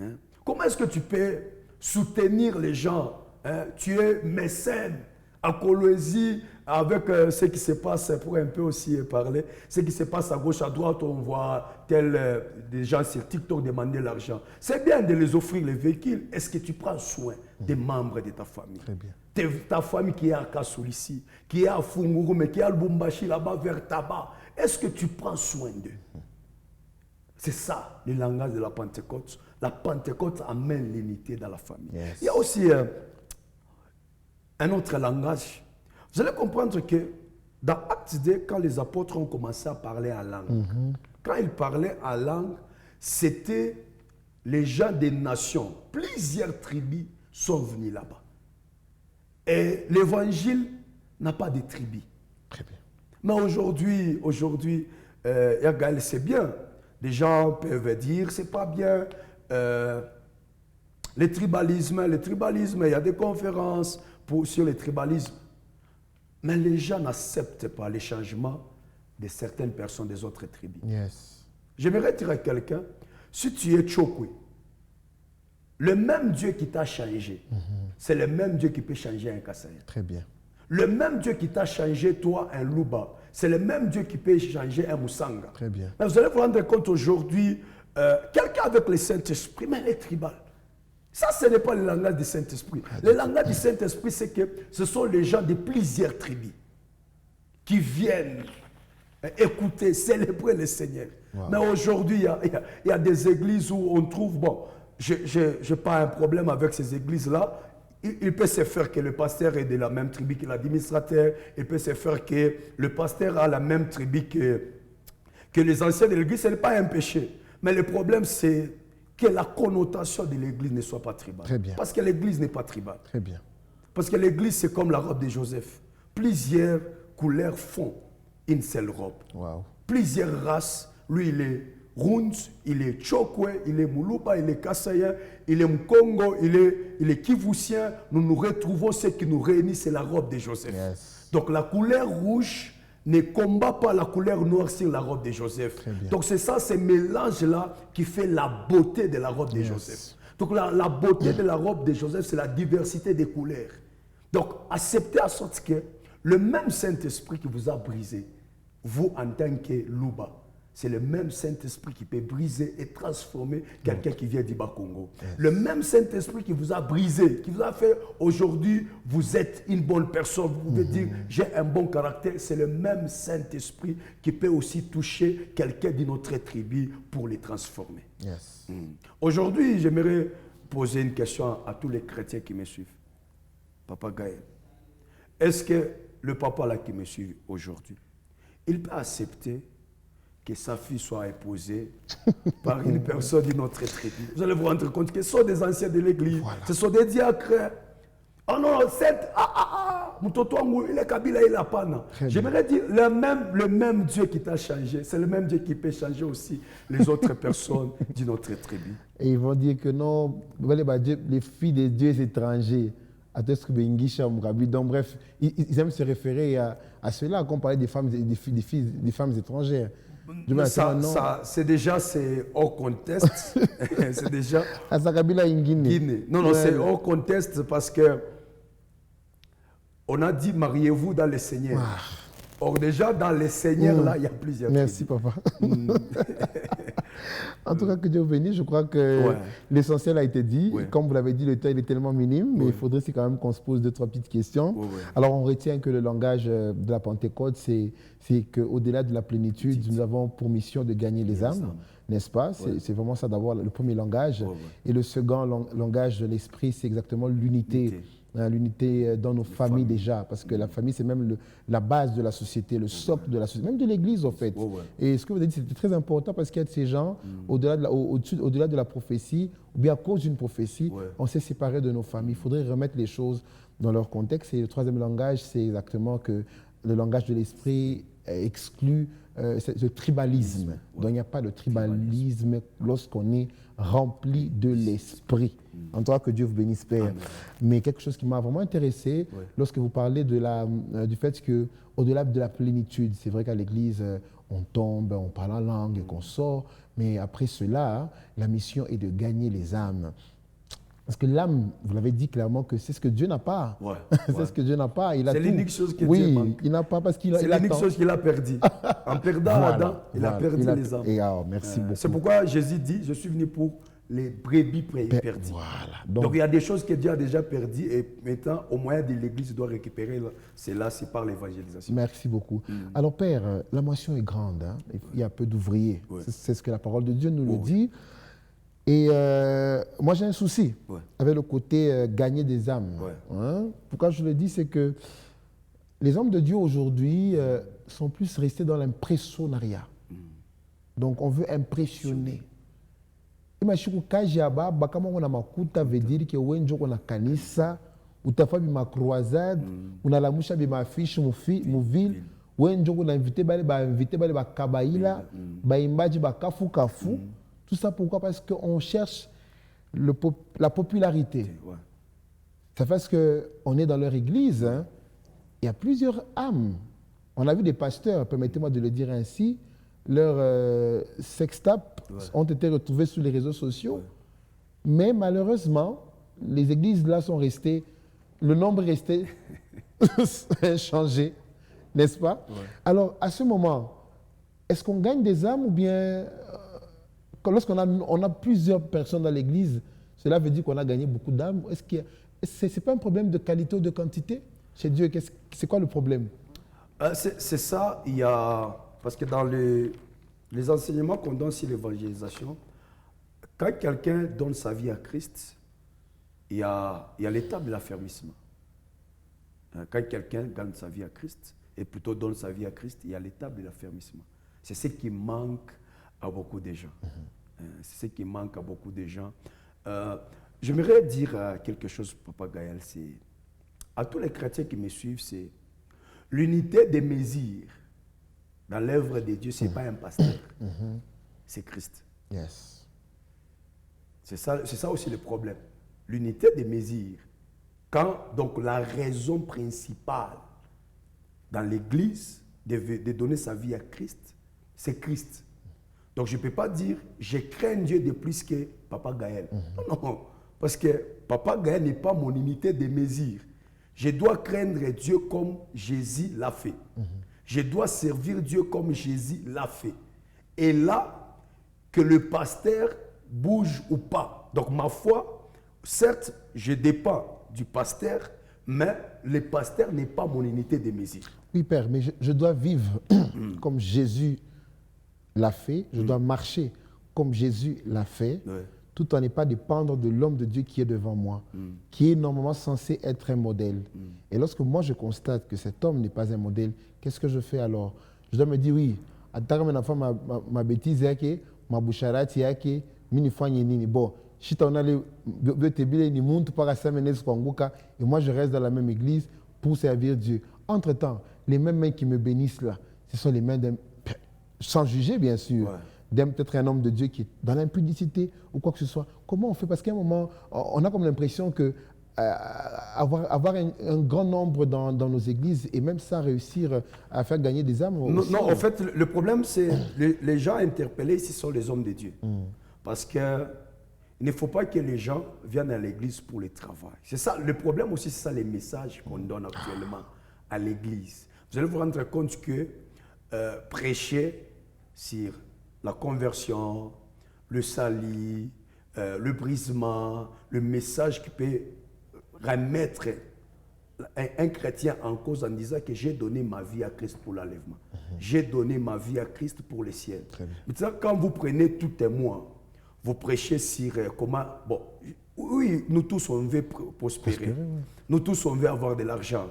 Hein? Comment est-ce que tu peux soutenir les gens? Hein? Tu es mécène à Colosie avec ce qui se passe, pour un peu aussi parler, ce qui se passe à gauche, à droite, on voit des gens sur TikTok demander l'argent. C'est bien de les offrir les véhicules. Est-ce que tu prends soin des membres de ta famille? Très bien. Ta famille qui est à Kassoul ici, qui est à Funguru, mais qui est à Lubumbashi là-bas vers Taba. Est-ce que tu prends soin d'eux? C'est ça le langage de la Pentecôte. La Pentecôte amène l'unité dans la famille. Yes. Il y a aussi un autre langage. Vous allez comprendre que dans Actes 2, quand les apôtres ont commencé à parler en langue, quand ils parlaient en langue, c'était les gens des nations. Plusieurs tribus sont venus là-bas. Et l'évangile n'a pas de tribus. Très bien. Mais aujourd'hui, Gaël, c'est bien. Les gens peuvent dire, c'est pas bien. Le tribalisme, il y a des conférences sur le tribalisme. Mais les gens n'acceptent pas les changements de certaines personnes des autres tribus. Yes. J'aimerais dire à quelqu'un, si tu es Chokwe, le même Dieu qui t'a changé, c'est le même Dieu qui peut changer un Kassaya. Très bien. Le même Dieu qui t'a changé, toi, un Luba, c'est le même Dieu qui peut changer un Moussanga. Très bien. Mais vous allez vous rendre compte aujourd'hui, quelqu'un avec le Saint-Esprit, mais elle est tribale. Ça, ce n'est pas le langage du Saint-Esprit. Le langage du Saint-Esprit, c'est que ce sont les gens de plusieurs tribus qui viennent écouter, célébrer le Seigneur. Wow. Mais aujourd'hui, il y a des églises où on trouve, bon, je n'ai pas un problème avec ces églises-là. Il peut se faire que le pasteur est de la même tribu que l'administrateur. Il peut se faire que le pasteur a la même tribu que les anciens de l'église. Ce n'est pas un péché. Mais le problème, c'est que la connotation de l'église ne soit pas tribale. Très bien. Parce que l'église n'est pas tribale. Très bien. Parce que l'église, c'est comme la robe de Joseph. Plusieurs couleurs font une seule robe. Wow. Plusieurs races. Lui, il est Runs, il est Chokwe, il est Muluba, il est Kassaya, il est Mkongo, il est Kivusien. Nous nous retrouvons, ce qui nous réunit, c'est la robe de Joseph. Yes. Donc la couleur rouge ne combat pas la couleur noire sur la robe de Joseph. Donc c'est ça, ce mélange-là qui fait la beauté de la robe de Joseph. Donc la beauté de la robe de Joseph, c'est la diversité des couleurs. Donc acceptez à sorte que le même Saint-Esprit qui vous a brisé, vous en tant que Luba, c'est le même Saint-Esprit qui peut briser et transformer quelqu'un qui vient d'Iba Congo. Le même Saint-Esprit qui vous a brisé, qui vous a fait aujourd'hui, vous êtes une bonne personne, vous pouvez dire j'ai un bon caractère, c'est le même Saint-Esprit qui peut aussi toucher quelqu'un d'une autre tribu pour les transformer. Yes. Aujourd'hui, j'aimerais poser une question à tous les chrétiens qui me suivent. Papa Gaël, est-ce que le papa là qui me suit aujourd'hui, il peut accepter que sa fille soit épousée par une personne d'une autre tribu? Vous allez vous rendre compte que ce sont des anciens de l'église, voilà. Ce sont des diacres. Oh non, il est Kabila, il a pas. J'aimerais dire, le même Dieu qui t'a changé, c'est le même Dieu qui peut changer aussi les autres personnes d'une autre tribu. Et ils vont dire que non, les filles des dieux étrangers. Donc bref, ils aiment se référer à cela, quand on parlait des femmes, des femmes étrangères. C'est déjà hors contexte. C'est déjà. Guinée. Non, ouais. C'est hors contexte parce que on a dit mariez-vous dans le Seigneur. Ah. Or déjà dans le Seigneur là, il y a plusieurs. Merci papa. En tout cas, que Dieu vous bénisse. Je crois que l'essentiel a été dit. Comme vous l'avez dit, le temps il est tellement minime, mais il faudrait quand même qu'on se pose 2-3 petites questions. Alors, on retient que le langage de la Pentecôte, c'est qu'au-delà de la plénitude, nous avons pour mission de gagner les âmes, n'est-ce pas? C'est vraiment ça d'avoir le premier langage. Et le second langage de l'esprit, c'est exactement l'unité. L'unité dans nos familles déjà, parce que la famille, c'est même la base de la société, le socle de la société, même de l'Église, en fait. Et ce que vous avez dit, c'était très important parce qu'il y a de ces gens, au-delà de la prophétie, ou bien à cause d'une prophétie, on s'est séparé de nos familles. Il faudrait remettre les choses dans leur contexte. Et le troisième langage, c'est exactement que le langage de l'esprit exclut le tribalisme. Donc il n'y a pas de tribalisme lorsqu'on est rempli de l'esprit. En tout cas, que Dieu vous bénisse, Père. Amen. Mais quelque chose qui m'a vraiment intéressé, lorsque vous parlez du fait qu'au-delà de la plénitude, c'est vrai qu'à l'Église, on tombe, on parle en langue et qu'on sort, mais après cela, la mission est de gagner les âmes. Parce que l'âme, vous l'avez dit clairement que c'est ce que Dieu n'a pas. C'est ce que Dieu n'a pas. C'est l'unique chose que Dieu manque. Il n'a pas parce qu'il a. C'est l'unique chose qu'il a perdu. En perdant Adam, il a perdu les âmes. Merci beaucoup. C'est pourquoi Jésus dit, je suis venu pour les brebis perdues. Donc il y a des choses que Dieu a déjà perdues et maintenant, au moyen de l'Église, il doit récupérer. C'est par l'évangélisation. Merci beaucoup. Alors Père, la moisson est grande. Hein? Il y a peu d'ouvriers. C'est ce que la parole de Dieu nous le dit. Et moi, j'ai un souci avec le côté gagner des âmes. Hein? Pourquoi je le dis, c'est que les hommes de Dieu aujourd'hui sont plus restés dans l'impressionnariat. Donc, on veut impressionner. Imagine que Kajiaba, Bakamon Makuta veut dire que Wenjo on a kanisa, utafa bima croisade, on a la moucha bima affiche mouville, Wenjo on a invité ba kabaila, ba imbaji ba kafu kafu. Tout ça pourquoi? Parce qu'on cherche la popularité. C'est parce qu'on est dans leur église, hein, il y a plusieurs âmes. On a vu des pasteurs, permettez-moi de le dire ainsi, leurs sextapes ont été retrouvés sur les réseaux sociaux. Mais malheureusement, les églises là sont restées, le nombre est resté changé, n'est-ce pas? Alors, à ce moment, est-ce qu'on gagne des âmes ou bien lorsqu'on on a plusieurs personnes dans l'église, cela veut dire qu'on a gagné beaucoup d'âmes. Est-ce que ce n'est pas un problème de qualité ou de quantité chez Dieu? C'est quoi le problème? C'est ça, parce que dans les enseignements qu'on donne sur l'évangélisation, quand quelqu'un donne sa vie à Christ, il y a l'étape de l'affermissement. Quand quelqu'un gagne sa vie à Christ, et plutôt donne sa vie à Christ, il y a l'étape de l'affermissement. C'est ce qui manque à beaucoup de gens. C'est ce qui manque à beaucoup de gens. J'aimerais dire quelque chose, Papa Gaël, c'est à tous les chrétiens qui me suivent, c'est l'unité des mesures dans l'œuvre de Dieu, ce n'est pas un pasteur, c'est Christ. Yes. C'est ça aussi le problème. L'unité des mesures. Quand donc la raison principale dans l'Église de donner sa vie à Christ, c'est Christ. Donc je ne peux pas dire je crains Dieu de plus que Papa Gaël. Non, non, parce que Papa Gaël n'est pas mon unité de mesure. Je dois craindre Dieu comme Jésus l'a fait. Je dois servir Dieu comme Jésus l'a fait. Et là, que le pasteur bouge ou pas. Donc ma foi, certes, je dépends du pasteur, mais le pasteur n'est pas mon unité de mesure. Oui, Père, mais je dois vivre comme Jésus l'a fait. Je dois marcher comme Jésus l'a fait, tout en ne pas dépendre de l'homme de Dieu qui est devant moi, qui est normalement censé être un modèle. Et lorsque moi je constate que cet homme n'est pas un modèle, qu'est-ce que je fais alors? Je dois me dire, oui, ma bêtise, ma boucharati, bon, si tu as et moi je reste dans la même église pour servir Dieu. Entre-temps, les mêmes mains qui me bénissent là, ce sont les mains d'un, sans juger bien sûr, peut-être un homme de Dieu qui est dans l'impudicité ou quoi que ce soit. Comment on fait? Parce qu'à un moment, on a comme l'impression que avoir un grand nombre dans nos églises et même ça réussir à faire gagner des âmes. Non, non, en fait, le problème, c'est les gens interpellés ici sont les hommes de Dieu. Parce que il ne faut pas que les gens viennent à l'église pour le travail. C'est ça, le problème aussi, c'est ça les messages qu'on donne actuellement à l'église. Vous allez vous rendre compte que prêcher sur la conversion, le salut, le brisement, le message qui peut remettre un chrétien en cause en disant que j'ai donné ma vie à Christ pour l'enlèvement. J'ai donné ma vie à Christ pour le ciel. Maintenant, quand vous prenez tout témoin, vous prêchez sur comment... Bon, oui, nous tous, on veut prospérer. Nous tous, on veut avoir de l'argent.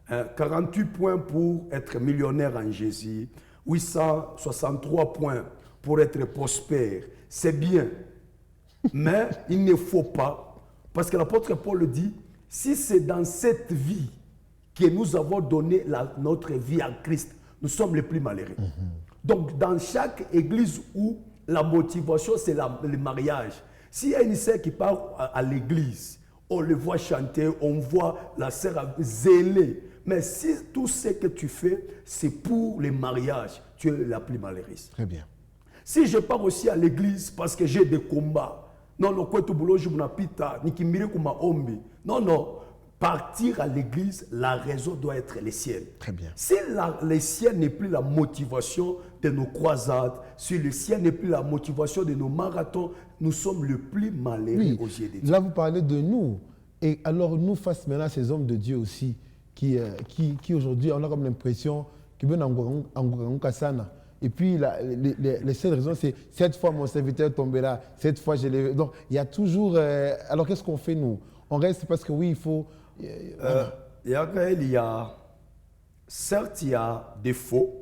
48 points pour être millionnaire en Jésus. 863 points pour être prospère. C'est bien. Mais il ne faut pas. Parce que l'apôtre Paul dit, si c'est dans cette vie que nous avons donné notre vie à Christ, nous sommes les plus malheureux. Donc, dans chaque église où la motivation, c'est le mariage. S'il y a une sœur qui part à l'église, on le voit chanter, on voit la sœur zélée. Mais si tout ce que tu fais, c'est pour le mariage, tu es la plus malheureuse. Très bien. Si je pars aussi à l'église parce que j'ai des combats, non, non, non, non, partir à l'église, la raison doit être le ciel. Très bien. Si le ciel n'est plus la motivation de nos croisades, si le ciel n'est plus la motivation de nos marathons, nous sommes le plus malheureux aux yeux de Dieu. Là, vous parlez de nous. Et alors, nous, face maintenant à ces hommes de Dieu aussi, qui aujourd'hui, on a comme l'impression qu'ils viennent en Kassana. Et puis, les seules raisons, c'est cette fois, mon serviteur tombera, cette fois, je l'ai. Donc, il y a toujours. Alors, qu'est-ce qu'on fait, nous? On reste parce que oui, il faut. Certes, il y a des faux.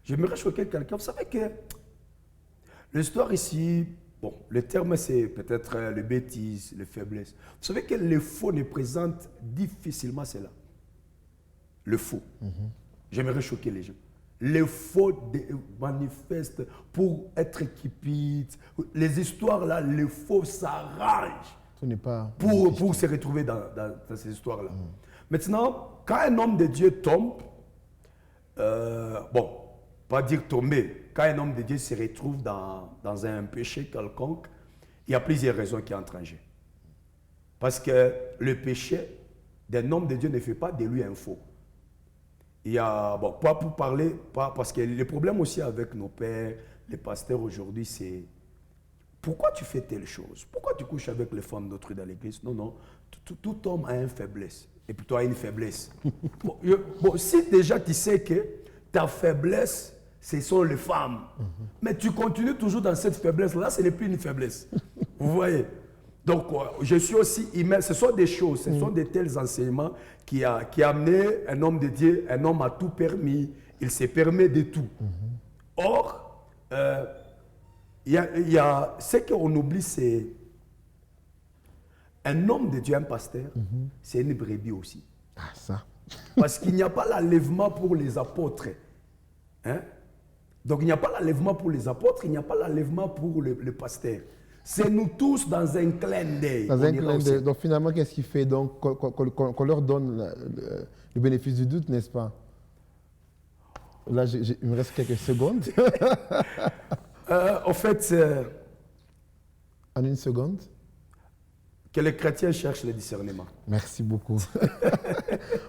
J'aimerais choquer quelqu'un. Vous savez que l'histoire ici, bon, le terme c'est peut-être les bêtises, les faiblesses. Vous savez que le faux ne présente difficilement cela. Le faux. J'aimerais choquer les gens. Les faux manifestent pour être cupide. Les histoires là, les faux s'arrangent. Pour se retrouver dans ces histoires-là. Maintenant, quand un homme de Dieu tombe, bon, pas dire tomber, quand un homme de Dieu se retrouve dans un péché quelconque, il y a plusieurs raisons qui entrent en jeu. Parce que le péché d'un homme de Dieu ne fait pas de lui un faux. Il y a, bon, pas pour parler, parce que le problème aussi avec nos pères, les pasteurs aujourd'hui, c'est pourquoi tu fais telle chose? Pourquoi tu couches avec les femmes d'autrui dans l'église? Non, non, tout homme a une faiblesse. Et puis toi, tu as une faiblesse. Bon, si déjà tu sais que ta faiblesse, ce sont les femmes, mais tu continues toujours dans cette faiblesse-là, ce n'est plus une faiblesse. Vous voyez? Donc, je suis aussi immense. Ce sont des choses, ce sont de tels enseignements qui a amené un homme de Dieu, un homme à tout permis. Il se permet de tout. Or, il y a ce qu'on oublie, c'est un homme de Dieu, un pasteur, c'est une brebis aussi. Ah, ça. Parce qu'il n'y a pas l'enlèvement pour les apôtres. Hein? Donc, il n'y a pas l'enlèvement pour les apôtres, il n'y a pas l'enlèvement pour le pasteur. C'est nous tous dans un clin d'œil. Dans un clin d'œil. Donc, finalement, qu'est-ce qu'il fait? Donc, qu'on leur donne le bénéfice du doute, n'est-ce pas? Là, il me reste quelques secondes. En fait, En une seconde. que les chrétiens cherchent le discernement. Merci beaucoup.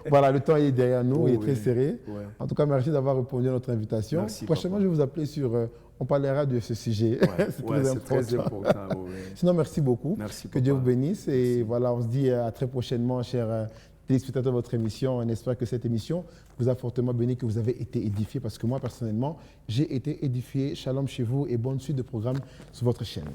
Voilà, le temps est derrière nous, Oh, il est très oui. serré. Ouais. En tout cas, merci d'avoir répondu à notre invitation. Merci, Prochainement, papa. je vais vous appeler sur... on parlera de ce sujet. Ouais, c'est ouais, très c'est important. très important. Ouais. Sinon, merci beaucoup. Merci, que Dieu papa. vous bénisse. Et voilà, on se dit à très prochainement, chers téléspectateurs de votre émission. On espère que cette émission vous a fortement béni, que vous avez été édifiés, parce que moi, personnellement, j'ai été édifié. Shalom chez vous et bonne suite de programme sur votre chaîne.